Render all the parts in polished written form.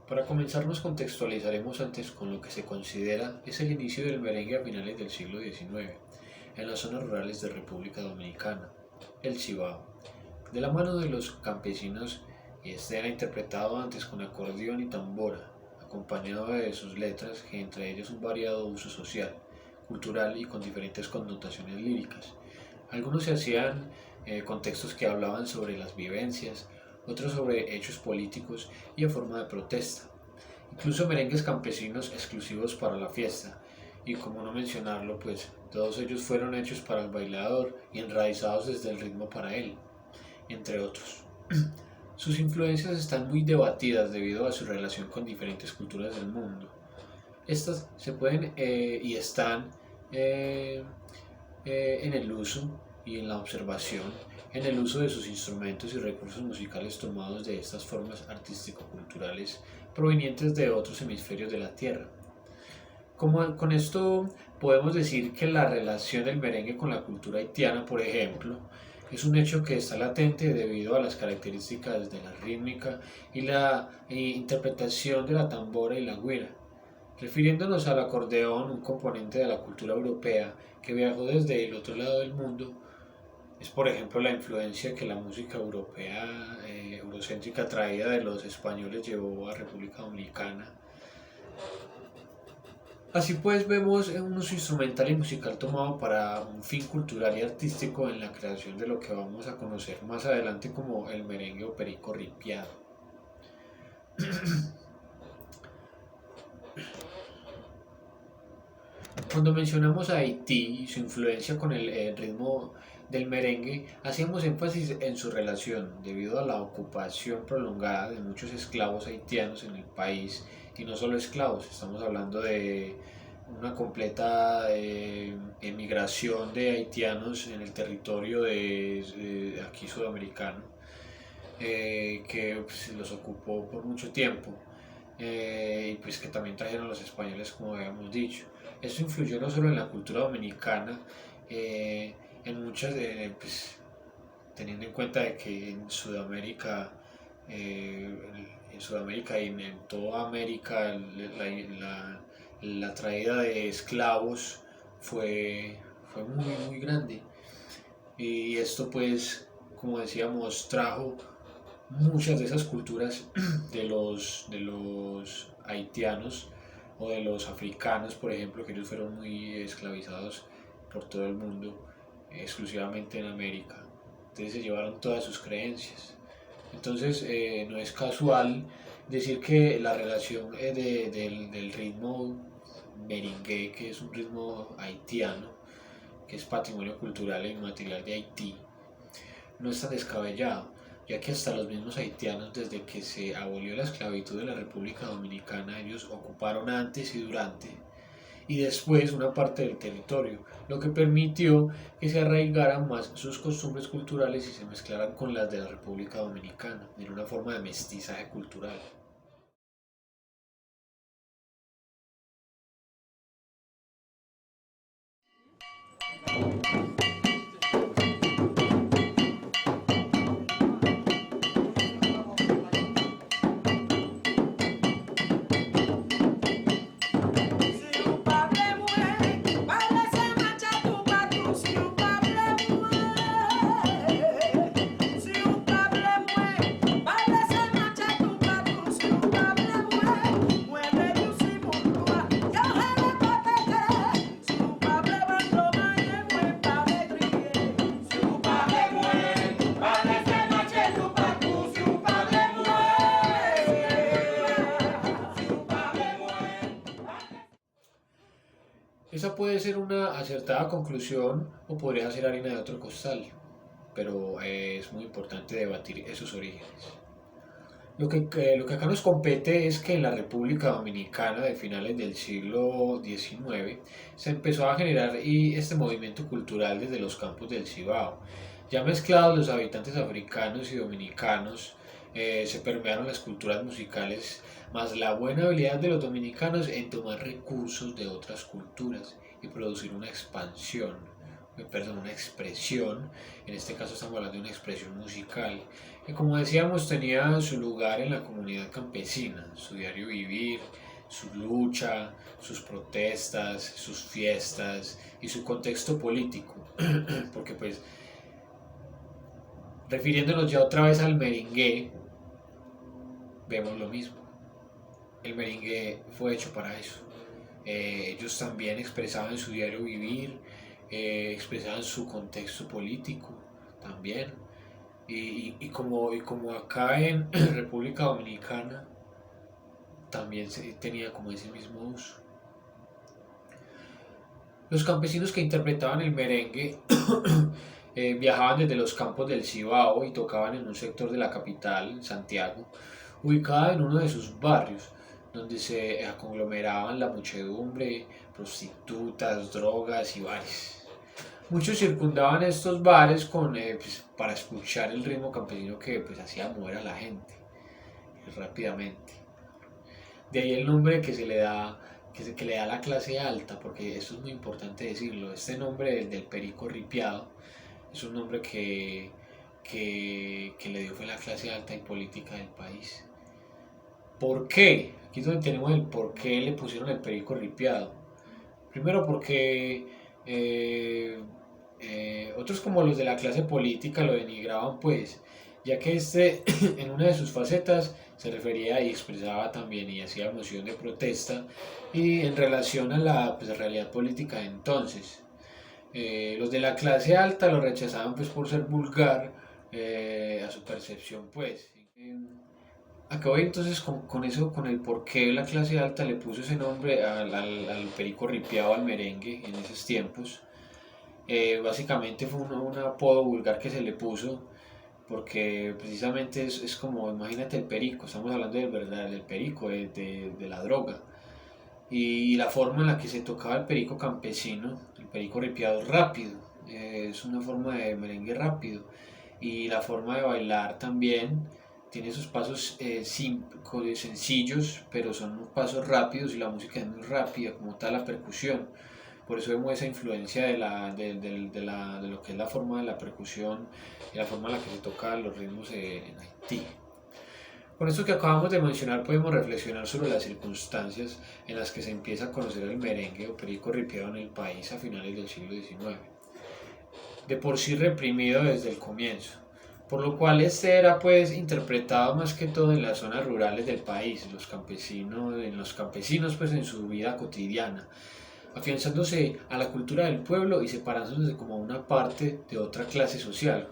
Para comenzar nos contextualizaremos antes con lo que se considera es el inicio del merengue a finales del siglo XIX, en las zonas rurales de República Dominicana, el Cibao. De la mano de los campesinos, y este era interpretado antes con acordeón y tambora, acompañado de sus letras, que entre ellas un variado uso social, cultural y con diferentes connotaciones líricas. Algunos se hacían contextos que hablaban sobre las vivencias, otros sobre hechos políticos y en forma de protesta. Incluso merengues campesinos exclusivos para la fiesta. Y como no mencionarlo, pues todos ellos fueron hechos para el bailador y enraizados desde el ritmo para él, entre otros. Sus influencias están muy debatidas debido a su relación con diferentes culturas del mundo. Estas se pueden y están eh, en el uso y en la observación, en el uso de sus instrumentos y recursos musicales tomados de estas formas artístico-culturales provenientes de otros hemisferios de la Tierra. Como con esto podemos decir que la relación del merengue con la cultura haitiana, por ejemplo, es un hecho que está latente debido a las características de la rítmica y la interpretación de la tambora y la güira. Refiriéndonos al acordeón, un componente de la cultura europea que viajó desde el otro lado del mundo, es por ejemplo la influencia que la música europea eurocéntrica traída de los españoles llevó a República Dominicana. Así pues vemos un uso instrumental y musical tomado para un fin cultural y artístico en la creación de lo que vamos a conocer más adelante como el merengue o perico ripiado. Cuando mencionamos a Haití y su influencia con el ritmo del merengue, hacíamos énfasis en su relación debido a la ocupación prolongada de muchos esclavos haitianos en el país, y no solo esclavos, estamos hablando de una completa emigración de haitianos en el territorio de aquí sudamericano, que pues, los ocupó por mucho tiempo, y pues que también trajeron los españoles, como habíamos dicho. Esto influyó no solo en la cultura dominicana, en muchas, pues, teniendo en cuenta de que en Sudamérica y en toda América la traída de esclavos fue muy grande. Y esto pues, como decíamos, trajo muchas de esas culturas de los haitianos o de los africanos, por ejemplo, que ellos fueron muy esclavizados por todo el mundo, exclusivamente en América. Entonces se llevaron todas sus creencias. Entonces no es casual decir que la relación del ritmo merengue, que es un ritmo haitiano, que es patrimonio cultural e inmaterial de Haití, no es tan descabellado, ya que hasta los mismos haitianos, desde que se abolió la esclavitud de la República Dominicana, ellos ocuparon antes y durante y después una parte del territorio, lo que permitió que se arraigaran más sus costumbres culturales y se mezclaran con las de la República Dominicana, en una forma de mestizaje cultural. Esa puede ser una acertada conclusión o podría ser harina de otro costal, pero es muy importante debatir esos orígenes. Lo que acá nos compete es que en la República Dominicana de finales del siglo XIX se empezó a generar este movimiento cultural desde los campos del Cibao. Ya mezclados los habitantes africanos y dominicanos, se permearon las culturas musicales, más la buena habilidad de los dominicanos en tomar recursos de otras culturas y producir una expansión, perdón, una expresión, en este caso estamos hablando de una expresión musical, que como decíamos tenía su lugar en la comunidad campesina, su diario vivir, su lucha, sus protestas, sus fiestas y su contexto político, porque pues refiriéndonos ya otra vez al merengue, vemos lo mismo. El merengue fue hecho para eso. Ellos también expresaban su diario vivir, expresaban su contexto político también. Y como acá en República Dominicana también tenía como ese mismo uso. Los campesinos que interpretaban el merengue viajaban desde los campos del Cibao y tocaban en un sector de la capital, Santiago, ubicada en uno de sus barrios, donde se conglomeraban la muchedumbre, prostitutas, drogas y bares. Muchos circundaban estos bares para escuchar el ritmo campesino que pues, hacía mover a la gente rápidamente. De ahí el nombre que se le da que le da la clase alta, porque eso es muy importante decirlo. Este nombre del perico ripiado es un nombre que le dio fue la clase alta y política del país. ¿Por qué? Aquí es donde tenemos el por qué le pusieron el perico ripiado. Primero porque otros como los de la clase política lo denigraban pues, ya que este en una de sus facetas se refería y expresaba también y hacía emoción de protesta y en relación a la pues, realidad política de entonces. Los de la clase alta lo rechazaban pues por ser vulgar a su percepción pues. Acabo entonces con eso, con el por qué la clase alta le puso ese nombre al perico ripiado al merengue en esos tiempos. Básicamente fue un apodo vulgar que se le puso porque precisamente es como, imagínate el perico, estamos hablando del verdad, del perico, de la droga. Y la forma en la que se tocaba el perico campesino, el perico ripiado rápido, es una forma de merengue rápido. Y la forma de bailar también tiene sus pasos sencillos, pero son pasos rápidos y la música es muy rápida, como tal la percusión. Por eso vemos esa influencia de lo que es la forma de la percusión y la forma en la que se tocan los ritmos en Haití. Con esto que acabamos de mencionar podemos reflexionar sobre las circunstancias en las que se empieza a conocer el merengue o perico ripiado en el país a finales del siglo XIX, de por sí reprimido desde el comienzo, por lo cual este era pues interpretado más que todo en las zonas rurales del país, en los campesinos pues en su vida cotidiana, afianzándose a la cultura del pueblo y separándose como una parte de otra clase social.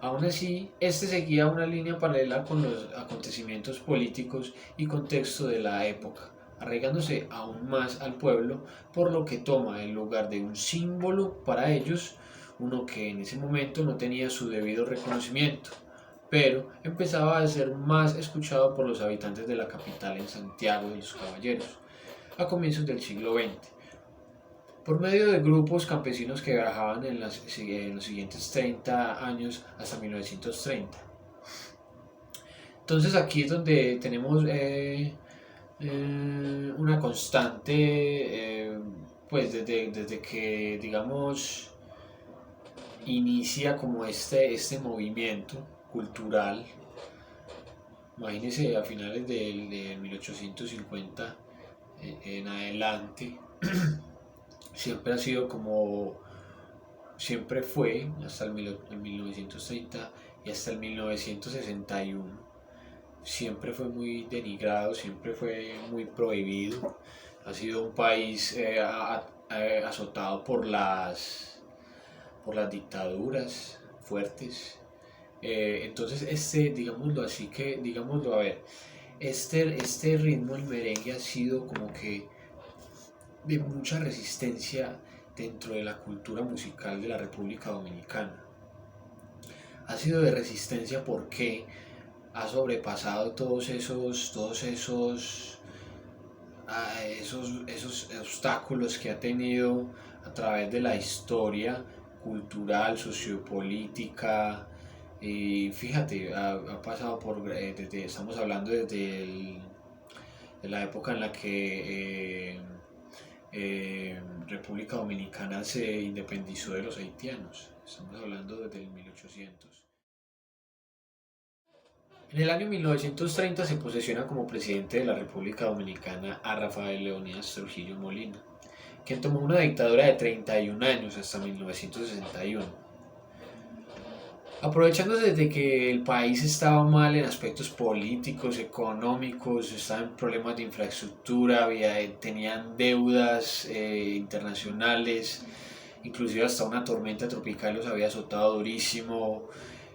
Aún así, este seguía una línea paralela con los acontecimientos políticos y contexto de la época, arraigándose aún más al pueblo, por lo que toma el lugar de un símbolo para ellos, uno que en ese momento no tenía su debido reconocimiento, pero empezaba a ser más escuchado por los habitantes de la capital en Santiago de los Caballeros, a comienzos del siglo XX por medio de grupos campesinos que viajaban en los siguientes 30 años hasta 1930. Entonces aquí es donde tenemos una constante, pues desde que, digamos, inicia como este movimiento cultural, imagínense a finales de 1850 en adelante, siempre ha sido como, siempre fue hasta el 1930 y hasta el 1961, siempre fue muy denigrado, siempre fue muy prohibido, ha sido un país azotado por las dictaduras fuertes. Entonces, digámoslo así que, digámoslo a ver, este ritmo, el merengue, ha sido como que de mucha resistencia dentro de la cultura musical de la República Dominicana. Ha sido de resistencia porque ha sobrepasado esos obstáculos que ha tenido a través de la historia cultural, sociopolítica. Y fíjate, ha pasado estamos hablando de la época en la que República Dominicana se independizó de los haitianos. Estamos hablando desde el 1800. En el año 1930 se posesiona como presidente de la República Dominicana a Rafael Leónidas Trujillo Molina, quien tomó una dictadura de 31 años hasta 1961. Aprovechándose de que el país estaba mal en aspectos políticos, económicos, estaba en problemas de infraestructura, tenían deudas internacionales, inclusive hasta una tormenta tropical los había azotado durísimo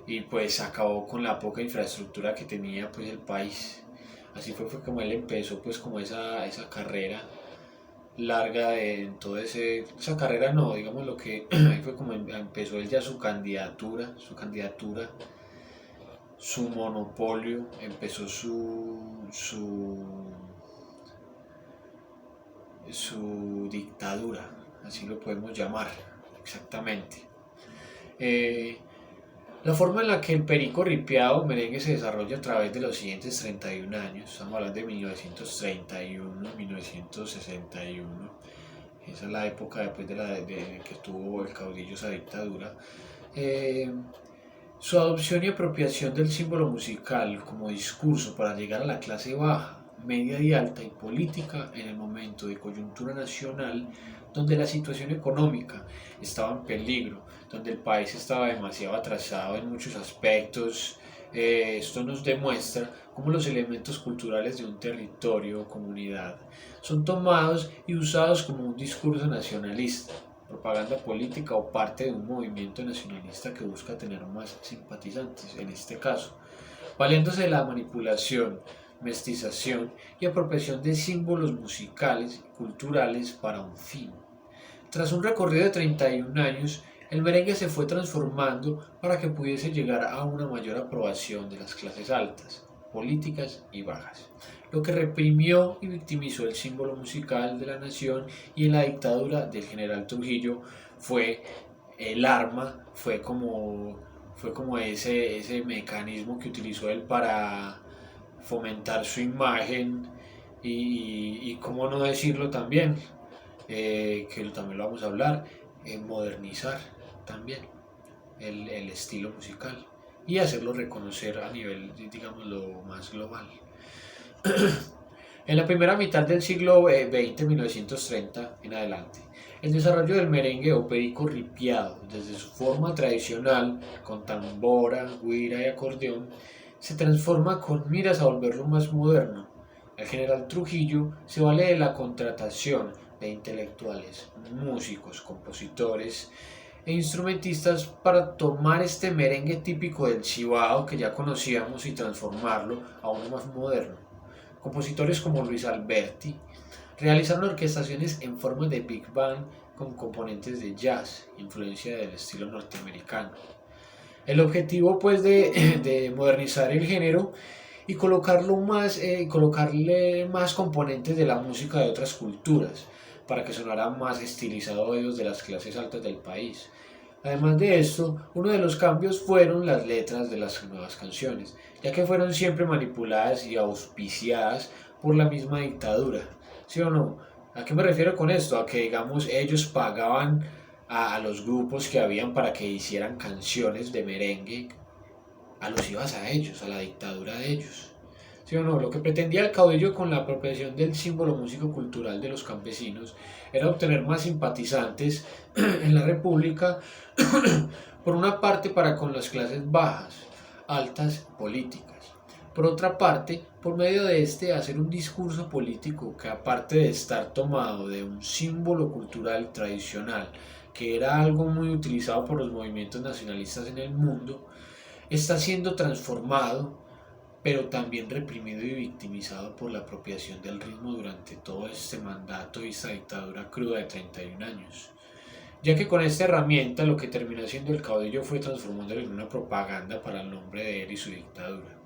y pues acabó con la poca infraestructura que tenía pues el país. Así fue como él empezó pues como esa carrera larga en todo esa carrera no, digamos lo que ahí fue como empezó él ya su monopolio, empezó su dictadura, así lo podemos llamar exactamente. La forma en la que el perico ripiado merengue se desarrolla a través de los siguientes 31 años, estamos hablando de 1931, 1961, esa es la época después de que tuvo el caudillo esa dictadura. Su adopción y apropiación del símbolo musical como discurso para llegar a la clase baja, media y alta y política en el momento de coyuntura nacional donde la situación económica estaba en peligro, donde el país estaba demasiado atrasado en muchos aspectos. Esto nos demuestra cómo los elementos culturales de un territorio o comunidad son tomados y usados como un discurso nacionalista, propaganda política o parte de un movimiento nacionalista que busca tener más simpatizantes, en este caso, valiéndose de la manipulación, mestización y apropiación de símbolos musicales y culturales para un fin. Tras un recorrido de 31 años, el merengue se fue transformando para que pudiese llegar a una mayor aprobación de las clases altas, políticas y bajas, lo que reprimió y victimizó el símbolo musical de la nación, y en la dictadura del general Trujillo fue el arma, fue como ese mecanismo que utilizó él para fomentar su imagen y cómo no decirlo también, que también lo vamos a hablar, modernizar también el estilo musical y hacerlo reconocer a nivel, digamos, lo más global. En la primera mitad del siglo XX, 1930 en adelante, el desarrollo del merengue o perico ripiado, desde su forma tradicional, con tambora, guira y acordeón, se transforma con miras a volverlo más moderno. El general Trujillo se vale de la contratación de intelectuales, músicos, compositores e instrumentistas para tomar este merengue típico del Cibao que ya conocíamos y transformarlo a uno más moderno. Compositores como Luis Alberti realizaron orquestaciones en forma de big band con componentes de jazz, influencia del estilo norteamericano. El objetivo pues de modernizar el género y colocarle más componentes de la música de otras culturas para que sonara más estilizado a oídos de las clases altas del país. Además de esto, uno de los cambios fueron las letras de las nuevas canciones, ya que fueron siempre manipuladas y auspiciadas por la misma dictadura. ¿Sí o no? ¿A qué me refiero con esto? A que, digamos, ellos pagaban a los grupos que habían para que hicieran canciones de merengue alusivas a ellos, a la dictadura de ellos. ¿Sí o no? Lo que pretendía el caudillo con la apropiación del símbolo músico-cultural de los campesinos era obtener más simpatizantes en la república, por una parte para con las clases bajas, altas, políticas. Por otra parte, por medio de hacer un discurso político que, aparte de estar tomado de un símbolo cultural tradicional, que era algo muy utilizado por los movimientos nacionalistas en el mundo, está siendo transformado, pero también reprimido y victimizado por la apropiación del ritmo durante todo este mandato y esta dictadura cruda de 31 años. Ya que con esta herramienta lo que terminó siendo el caudillo fue transformándolo en una propaganda para el nombre de él y su dictadura.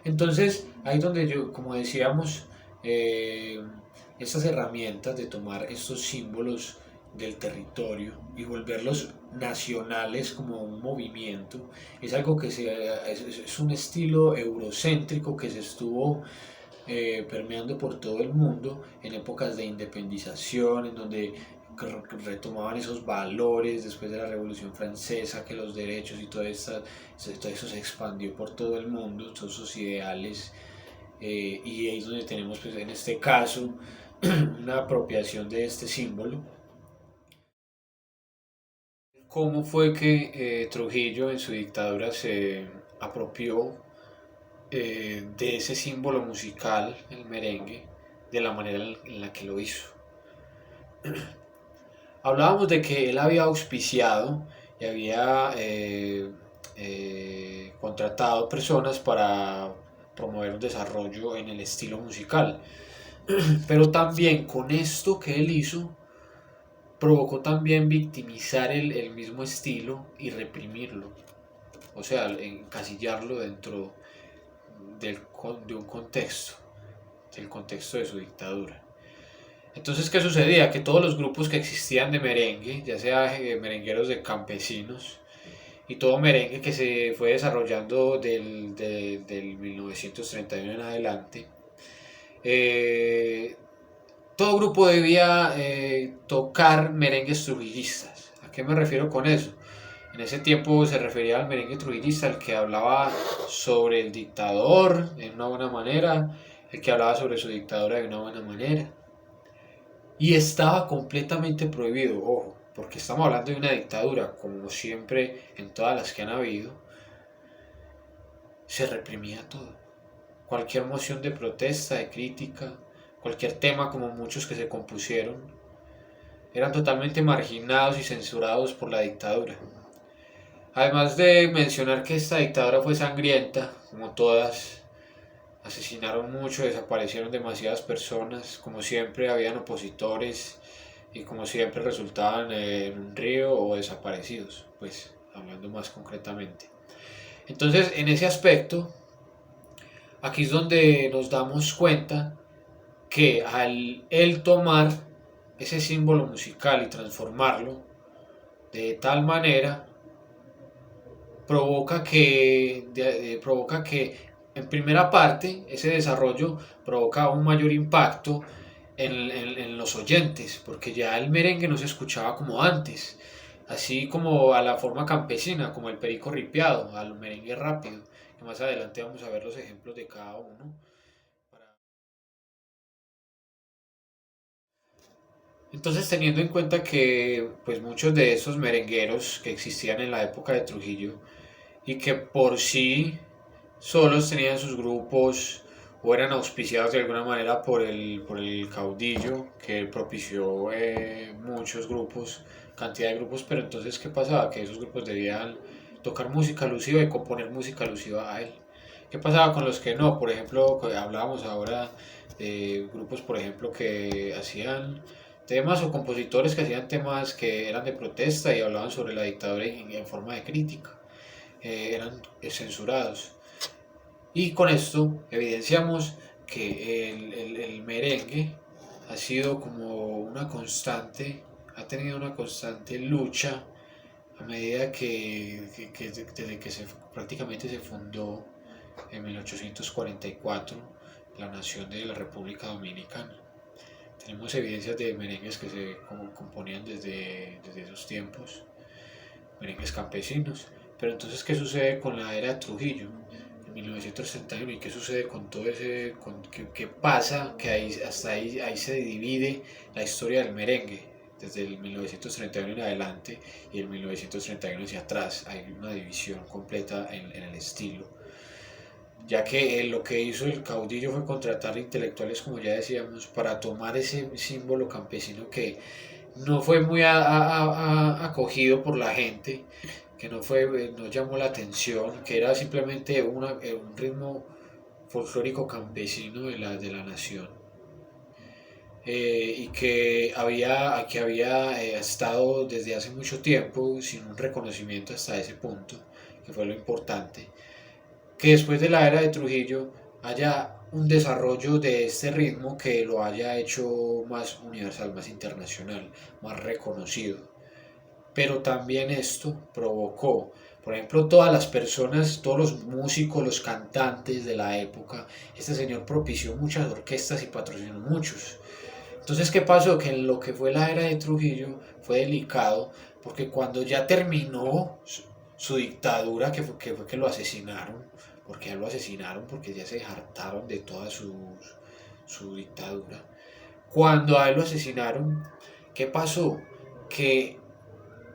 Entonces, ahí donde yo, como decíamos, estas herramientas de tomar estos símbolos del territorio y volverlos nacionales como un movimiento, es algo que es un estilo eurocéntrico que se estuvo permeando por todo el mundo en épocas de independización, en donde retomaban esos valores después de la Revolución Francesa, que los derechos y todo eso se expandió por todo el mundo, todos esos ideales, y ahí es donde tenemos pues, en este caso una apropiación de este símbolo. ¿Cómo fue que Trujillo en su dictadura se apropió de ese símbolo musical, el merengue, de la manera en la que lo hizo? Hablábamos de que él había auspiciado y había contratado personas para promover un desarrollo en el estilo musical. Pero también con esto que él hizo, provocó también victimizar el mismo estilo y reprimirlo. O sea, encasillarlo dentro de un contexto, del contexto de su dictadura. Entonces, ¿qué sucedía? Que todos los grupos que existían de merengue, ya sea merengueros de campesinos, y todo merengue que se fue desarrollando del 1931 en adelante, eh, todo grupo debía tocar merengues trujillistas. ¿A qué me refiero con eso? En ese tiempo se refería al merengue trujillista, el que hablaba sobre el dictador de una buena manera, el que hablaba sobre su dictadura de una buena manera. Y estaba completamente prohibido, ojo, porque estamos hablando de una dictadura, como siempre en todas las que han habido, se reprimía todo. Cualquier moción de protesta, de crítica, cualquier tema como muchos que se compusieron, eran totalmente marginados y censurados por la dictadura. Además de mencionar que esta dictadura fue sangrienta, como todas, asesinaron mucho, desaparecieron demasiadas personas, como siempre habían opositores y como siempre resultaban en un río o desaparecidos, pues hablando más concretamente. Entonces, en ese aspecto, aquí es donde nos damos cuenta que al él tomar ese símbolo musical y transformarlo de tal manera, provoca que en primera parte ese desarrollo provoca un mayor impacto en los oyentes, porque ya el merengue no se escuchaba como antes, así como a la forma campesina, como el perico ripiado, al merengue rápido, que más adelante vamos a ver los ejemplos de cada uno. Entonces, teniendo en cuenta que pues muchos de esos merengueros que existían en la época de Trujillo y que por sí solos tenían sus grupos o eran auspiciados de alguna manera por el caudillo que propició muchos grupos, cantidad de grupos, pero entonces ¿qué pasaba? Que esos grupos debían tocar música alusiva y componer música alusiva a él. ¿Qué pasaba con los que no? Por ejemplo, hablábamos ahora de grupos, por ejemplo, que hacían temas o compositores que hacían temas que eran de protesta y hablaban sobre la dictadura en forma de crítica. Eran censurados. Y con esto evidenciamos que el merengue ha sido como una constante, ha tenido una constante lucha a medida que desde que prácticamente se fundó en 1844 la nación de la República Dominicana. Tenemos evidencias de merengues que se componían desde esos tiempos, merengues campesinos. Pero entonces, ¿qué sucede con la era de Trujillo? 1931 y qué sucede con todo ese, qué pasa, que hasta ahí se divide la historia del merengue, desde el 1931 en adelante y el 1931 hacia atrás, hay una división completa en el estilo, ya que lo que hizo el caudillo fue contratar intelectuales, como ya decíamos, para tomar ese símbolo campesino que no fue muy acogido por la gente, que no llamó la atención, que era simplemente un ritmo folclórico campesino de la nación, y que había estado desde hace mucho tiempo sin un reconocimiento hasta ese punto, que fue lo importante, que después de la era de Trujillo haya un desarrollo de este ritmo que lo haya hecho más universal, más internacional, más reconocido. Pero también esto provocó Por ejemplo, todas las personas, todos los músicos, los cantantes de la época, este señor propició muchas orquestas y patrocinó muchos. Entonces, ¿qué pasó? Que en lo que fue la era de Trujillo fue delicado, porque cuando ya terminó su dictadura, fue que lo asesinaron, porque ya lo asesinaron, porque ya se hartaron de toda su dictadura. Cuando a él lo asesinaron, ¿qué pasó? Que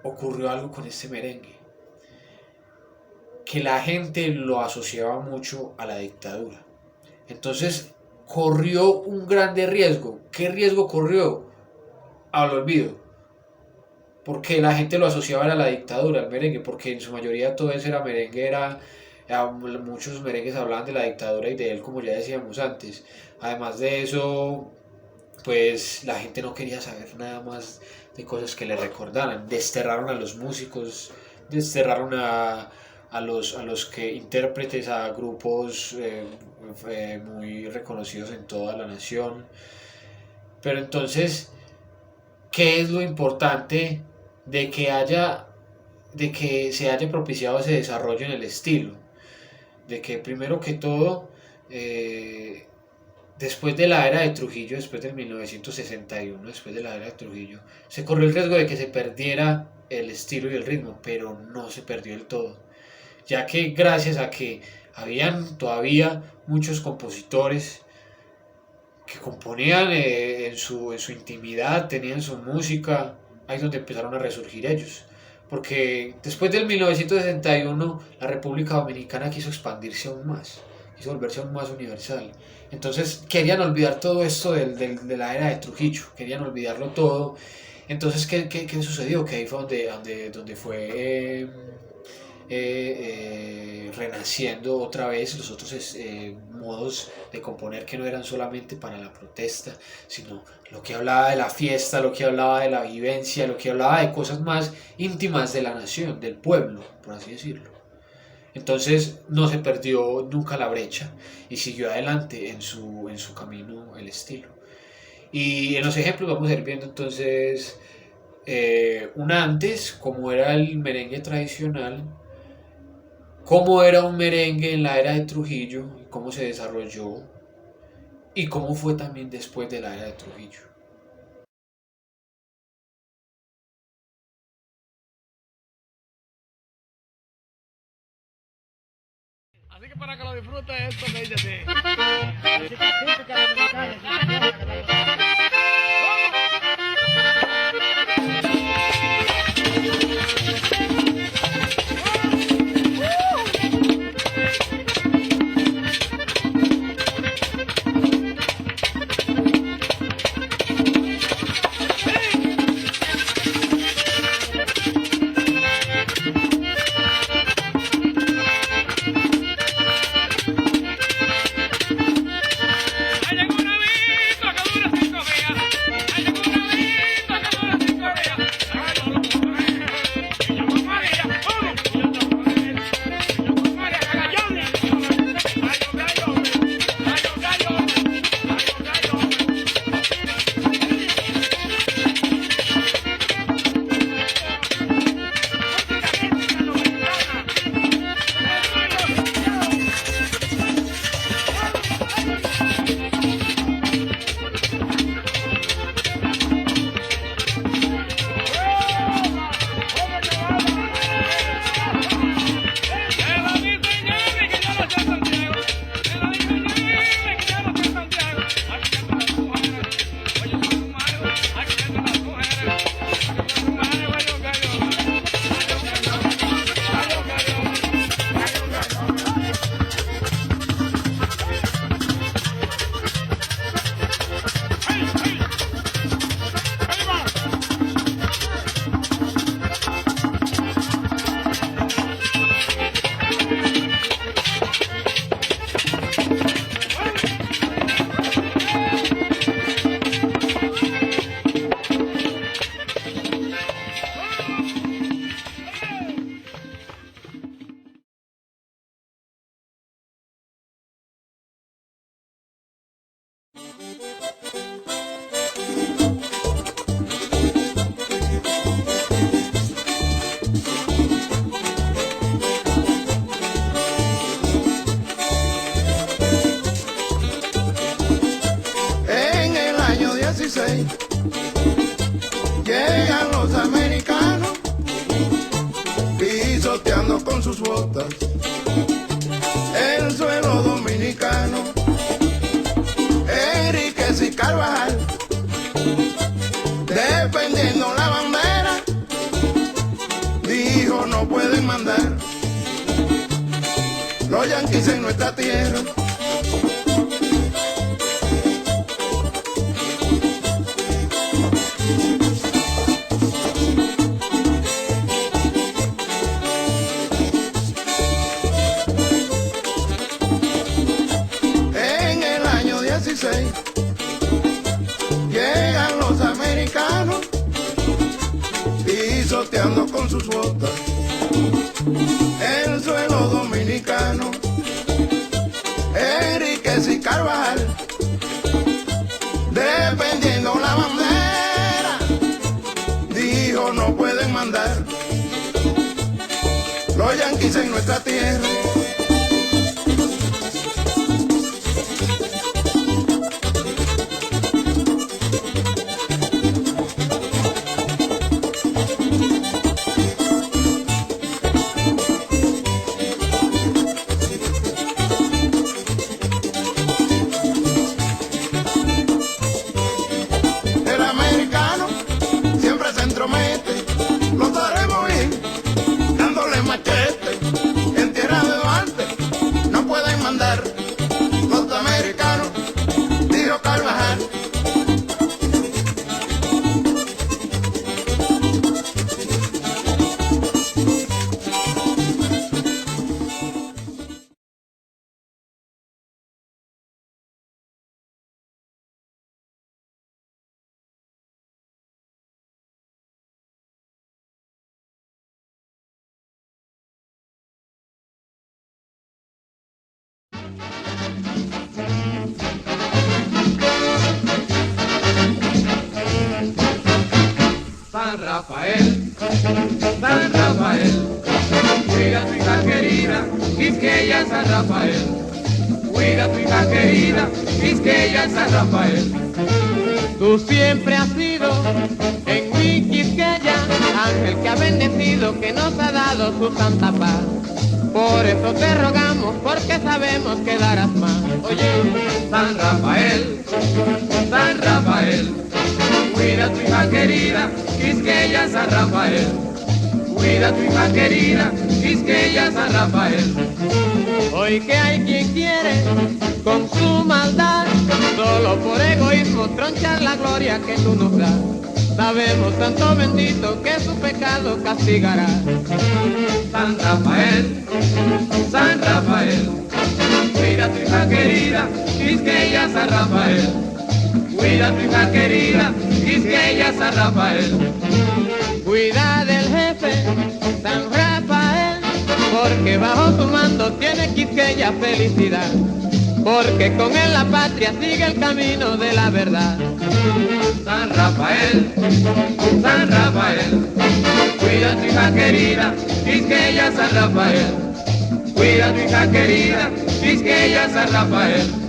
ocurrió algo con este merengue, que la gente lo asociaba mucho a la dictadura. Entonces corrió un grande riesgo. ¿Qué riesgo corrió? Al olvido. Porque la gente lo asociaba a la dictadura, al merengue, porque en su mayoría todo eso era merengue, muchos merengues hablaban de la dictadura y de él, como ya decíamos antes. Además de eso, pues la gente no quería saber nada más de cosas que le recordaran. Desterraron a los músicos, desterraron a los que intérpretes, a grupos muy reconocidos en toda la nación. Pero entonces, ¿qué es lo importante de que se haya propiciado ese desarrollo en el estilo? De que primero que todo, después de la era de Trujillo, después del 1961, después de la era de Trujillo, se corrió el riesgo de que se perdiera el estilo y el ritmo, pero no se perdió del todo, ya que gracias a que habían todavía muchos compositores que componían en su intimidad, tenían su música, ahí es donde empezaron a resurgir ellos. Porque después del 1961 la República Dominicana quiso expandirse aún más, quiso volverse aún más universal. Entonces querían olvidar todo esto de la era de Trujillo, querían olvidarlo todo. Entonces, ¿qué sucedió? Que ahí fue donde fue renaciendo otra vez los otros modos de componer que no eran solamente para la protesta, sino lo que hablaba de la fiesta, lo que hablaba de la vivencia, lo que hablaba de cosas más íntimas de la nación, del pueblo, por así decirlo. Entonces no se perdió nunca la brecha y siguió adelante en su camino el estilo. Y en los ejemplos vamos a ir viendo entonces un antes, como era el merengue tradicional, cómo era un merengue en la era de Trujillo, cómo se desarrolló y cómo fue también después de la era de Trujillo. Así que para que lo disfrutes esto que dice así. Música típica dominicana. Ahí llegó una vista que dura. los yanquis en nuestra tierra. En el año 16 llegan los americanos pisoteando con sus botas el suelo dominicano. Enríquez y Carvajal defendiendo la bandera dijo no pueden mandar los yanquis en nuestra tierra. Los haremos ir dándole machete en tierra de Duarte. No pueden mandar los americanos, dijo Carvajal. San Rafael, San Rafael, cuida tu hija querida, Quisqueya San Rafael, cuida tu hija querida, Quisqueya San Rafael. Tú siempre has sido en mi Quisqueya, ángel que ha bendecido, que nos ha dado su santa paz. Por eso te rogamos, porque sabemos que darás más. Oye, San Rafael, San Rafael, cuida tu hija querida, Quisqueya San Rafael, cuida tu hija querida, Quisqueya San Rafael. Hoy que hay quien quiere, con su maldad, solo por egoísmo tronchar la gloria que tú nos das. Sabemos, Santo bendito, que su pecado castigará. San Rafael, San Rafael, cuida tu hija querida, Quisqueya San Rafael, cuida tu hija querida, Quisqueya San Rafael. Cuida del jefe, San Rafael, porque bajo su mando tiene Quisqueya felicidad. Porque con él la patria sigue el camino de la verdad. San Rafael, San Rafael, cuida tu hija querida, Quisqueya San Rafael, cuida tu hija querida, Quisqueya San Rafael.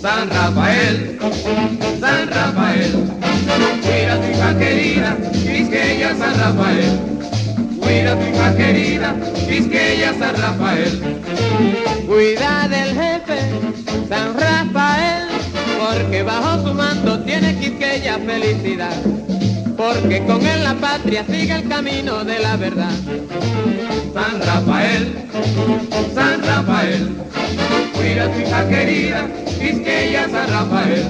San Rafael, San Rafael, cuida tu hija querida, Quisqueya San Rafael, cuida tu hija querida, Quisqueya San Rafael. Cuida del jefe, San Rafael, porque bajo su mando tiene Quisqueya felicidad. Porque con él la patria sigue el camino de la verdad. San Rafael, San Rafael, cuida tu hija querida, Quisqueya San Rafael,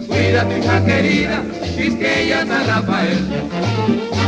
cuida tu hija querida, Quisqueya San Rafael.